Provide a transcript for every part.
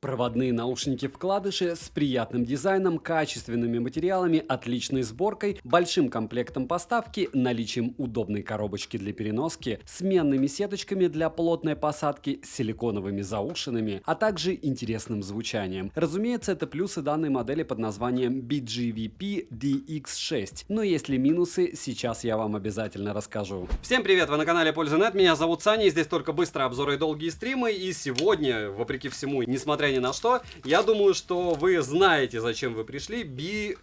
Проводные наушники-вкладыши с приятным дизайном, качественными материалами, отличной сборкой, большим комплектом поставки, наличием удобной коробочки для переноски, сменными сеточками для плотной посадки, силиконовыми заушинами, а также интересным звучанием. Разумеется, это плюсы данной модели под названием BGVP DX6. Но есть ли минусы, сейчас я вам обязательно расскажу. Всем привет, вы на канале Польза.нет, меня зовут Саня, и здесь только быстрые обзоры и долгие стримы. И сегодня, вопреки всему, несмотря ни на что, я думаю, что вы знаете, зачем вы пришли. BGVP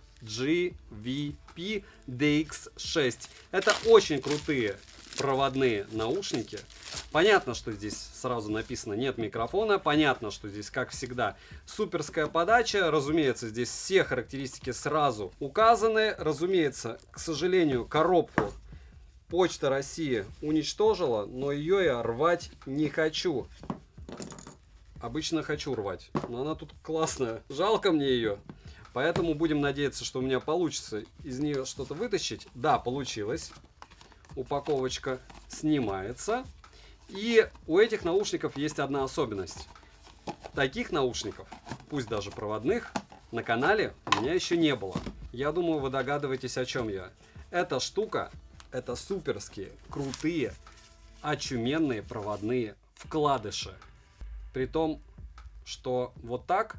DX6. Это очень крутые проводные наушники. Понятно, что здесь сразу написано нет микрофона. Понятно, что здесь, как всегда, суперская подача. Разумеется, здесь все характеристики сразу указаны. Разумеется, к сожалению, коробку Почта России уничтожила, но ее я рвать не хочу. Обычно хочу рвать, но она тут классная. Жалко мне ее. Поэтому будем надеяться, что у меня получится из нее что-то вытащить. Да, получилось. Упаковочка снимается. И у этих наушников есть одна особенность. Таких наушников, пусть даже проводных, на канале у меня еще не было. Я думаю, вы догадываетесь, о чем я. Эта штука, это суперские, крутые, очуменные проводные вкладыши. При том, что вот так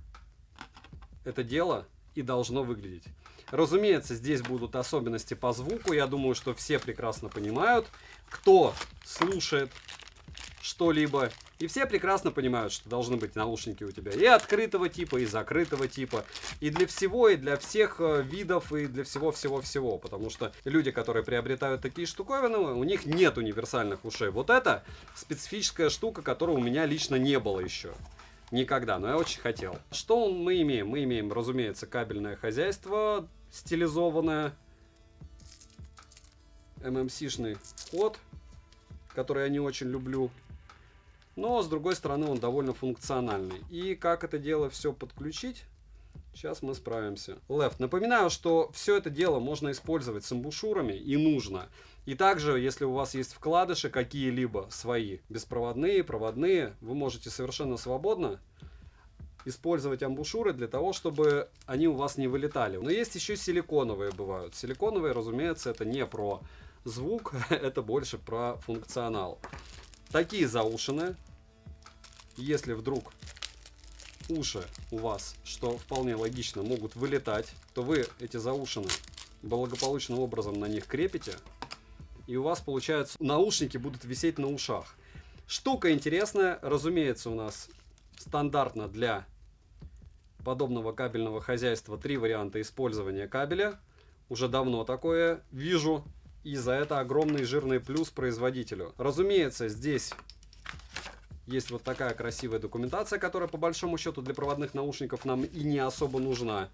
это дело и должно выглядеть. Разумеется, здесь будут особенности по звуку. Я думаю, что все прекрасно понимают, кто слушает что-либо. И все прекрасно понимают, что должны быть наушники у тебя и открытого типа, и закрытого типа. И для всего, и для всех видов, и для всего-всего-всего. Потому что люди, которые приобретают такие штуковины, у них нет универсальных ушей. Вот это специфическая штука, которой у меня лично не было еще. Никогда, но я очень хотел. Что мы имеем? Мы имеем, разумеется, кабельное хозяйство, стилизованное. MMC-шный вход, который я не очень люблю. Но, с другой стороны, он довольно функциональный. И как это дело все подключить, сейчас мы справимся. Left. Напоминаю, что все это дело можно использовать с амбушюрами и нужно. И также, если у вас есть вкладыши какие-либо свои, беспроводные, проводные, вы можете совершенно свободно использовать амбушюры для того, чтобы они у вас не вылетали. Но есть еще силиконовые бывают. Силиконовые, разумеется, это не про звук, это больше про функционал. Такие заушины. Если вдруг уши у вас, что вполне логично, могут вылетать, то вы эти заушины благополучным образом на них крепите. И у вас, получается, наушники будут висеть на ушах. Штука интересная. Разумеется, у нас стандартно для подобного кабельного хозяйства 3 варианта использования кабеля. Уже давно такое вижу. И за это огромный жирный плюс производителю. Разумеется, здесь есть вот такая красивая документация, которая по большому счету для проводных наушников нам и не особо нужна.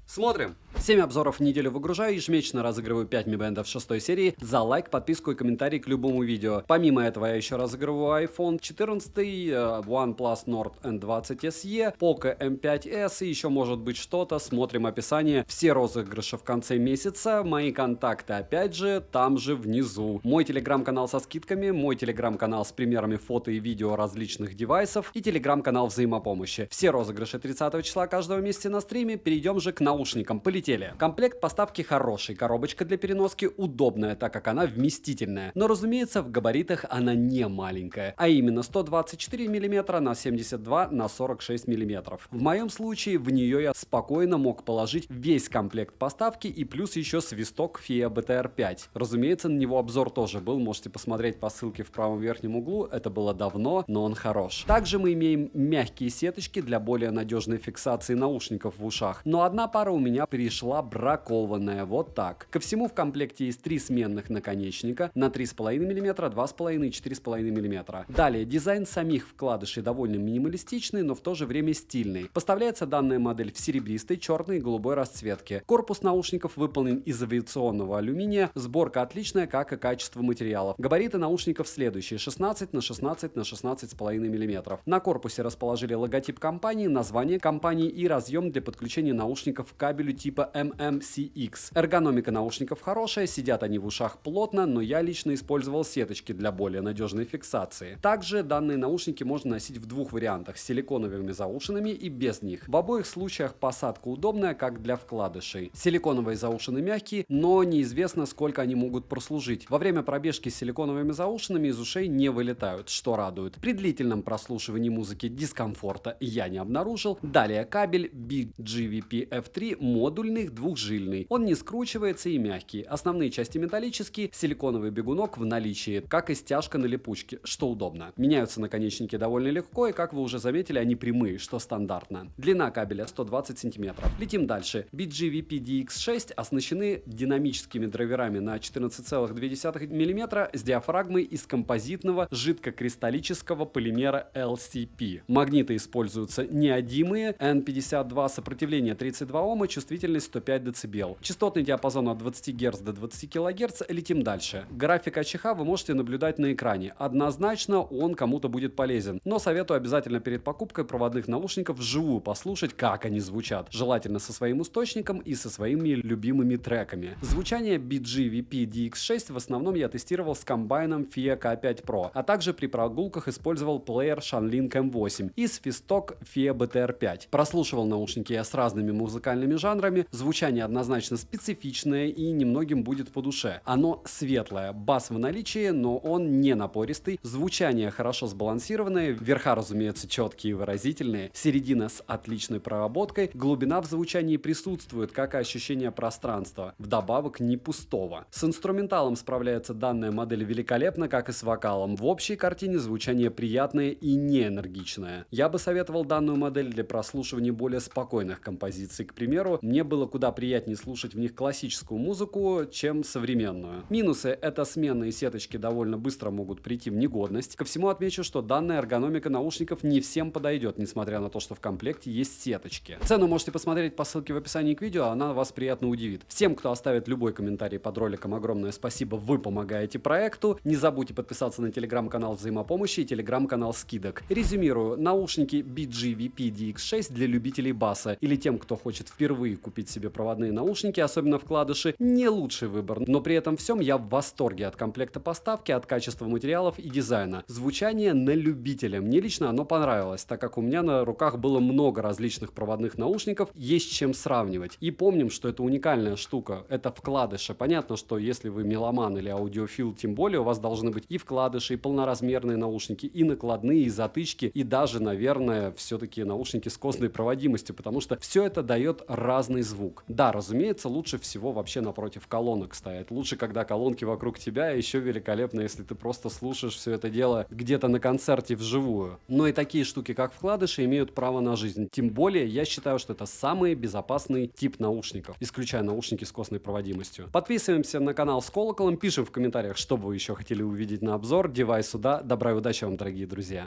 Смотрим. 7 обзоров в неделю выгружаю, ежемесячно разыгрываю 5 Mi Band 6 серии за лайк, подписку и комментарий к любому видео. Помимо этого я еще разыгрываю iPhone 14, OnePlus Nord N20 SE, Poco M5s и еще может быть что-то. Смотрим описание. Все розыгрыши в конце месяца. Мои контакты опять же там же внизу. Мой телеграм-канал со скидками, мой телеграм-канал с примерами фото и видео различных девайсов и телеграм-канал взаимопомощи. Все розыгрыши 30 числа каждого месяца на стриме. Перейдем же к наушникам. Полетели. Комплект поставки хороший, коробочка для переноски удобная, так как она вместительная. Но, разумеется, в габаритах она не маленькая, а именно 124 мм на 72 на 46 мм. В моем случае в нее я спокойно мог положить весь комплект поставки и плюс еще свисток FIA BTR5. Разумеется, на него обзор тоже был, можете посмотреть по ссылке в правом верхнем углу, это было давно, но он хорош. Также мы имеем мягкие сеточки для более надежной фиксации наушников в ушах, но одна пара у меня пришла бракованная, вот так. Ко всему в комплекте есть 3 сменных наконечника на 3,5 мм, 2,5 и 4,5 мм. Далее, дизайн самих вкладышей довольно минималистичный, но в то же время стильный. Поставляется данная модель в серебристой, черной и голубой расцветке. Корпус наушников выполнен из авиационного алюминия, сборка отличная, как и качество материалов. Габариты наушников следующие: 16 на 16 на 16,5 мм. На корпусе расположили логотип компании, название компании и разъем для подключения наушников кабелю типа MMCX. Эргономика наушников хорошая, сидят они в ушах плотно, но я лично использовал сеточки для более надежной фиксации. Также данные наушники можно носить в двух вариантах: с силиконовыми заушинами и без них. В обоих случаях посадка удобная, как для вкладышей. Силиконовые заушины мягкие, но неизвестно, сколько они могут прослужить. Во время пробежки с силиконовыми заушинами из ушей не вылетают, что радует. При длительном прослушивании музыки дискомфорта я не обнаружил. Далее кабель BGVP F3 модульный, двухжильный. Он не скручивается и мягкий. Основные части металлические, силиконовый бегунок в наличии, как и стяжка на липучке, что удобно. Меняются наконечники довольно легко, и как вы уже заметили, они прямые, что стандартно. Длина кабеля 120 см. Летим дальше. BGVP DX6 оснащены динамическими драйверами на 14,2 мм с диафрагмой из композитного жидкокристаллического полимера LCP. Магниты используются неодимые, N52, сопротивление 32 Ом, чувствительность 105 дБ. Частотный диапазон от 20 Гц до 20 кГц. Летим дальше. График АЧХ вы можете наблюдать на экране. Однозначно он кому-то будет полезен, но советую обязательно перед покупкой проводных наушников вживую послушать, как они звучат. Желательно со своим источником и со своими любимыми треками. Звучание BGVP DX6 в основном я тестировал с комбайном FIA K5 Pro, а также при прогулках использовал плеер Shanlink M8 и свисток FIA BTR5. Прослушивал наушники я с разными музыкальными жанрами. Звучание однозначно специфичное и немногим будет по душе. Оно светлое, бас в наличии, но он не напористый. Звучание хорошо сбалансированное, верха, разумеется, четкие и выразительные, середина с отличной проработкой, глубина в звучании присутствует, как и ощущение пространства, вдобавок не пустого. С инструменталом справляется данная модель великолепно, как и с вокалом. В общей картине звучание приятное и не энергичное. Я бы советовал данную модель для прослушивания более спокойных композиций. К примеру, мне было куда приятнее слушать в них классическую музыку, чем современную. Минусы — это сменные сеточки довольно быстро могут прийти в негодность. Ко всему отмечу, что данная эргономика наушников не всем подойдет, несмотря на то, что в комплекте есть сеточки. Цену можете посмотреть по ссылке в описании к видео, она вас приятно удивит. Всем, кто оставит любой комментарий под роликом, огромное спасибо, вы помогаете проекту. Не забудьте подписаться на телеграм-канал взаимопомощи и телеграм-канал скидок. Резюмирую, наушники BGVP DX6 для любителей баса или тем, кто хочет впервые купить себе проводные наушники, особенно вкладыши, не лучший выбор, но при этом всем я в восторге от комплекта поставки, от качества материалов и дизайна. Звучание на любителя. Мне лично оно понравилось, так как у меня на руках было много различных проводных наушников, есть чем сравнивать. И помним, что это уникальная штука, это вкладыши. Понятно, что если вы меломан или аудиофил, тем более у вас должны быть и вкладыши, и полноразмерные наушники, и накладные, и затычки, и даже, наверное, все-таки наушники с костной проводимостью, потому что все это дает разный звук. Да, разумеется, лучше всего вообще напротив колонок стоять. Лучше, когда колонки вокруг тебя, и еще великолепно, если ты просто слушаешь все это дело где-то на концерте вживую. Но и такие штуки, как вкладыши, имеют право на жизнь. Тем более, я считаю, что это самый безопасный тип наушников, исключая наушники с костной проводимостью. Подписываемся на канал с колоколом, пишем в комментариях, что бы вы еще хотели увидеть на обзор. Девайс сюда. Добра и удачи вам, дорогие друзья.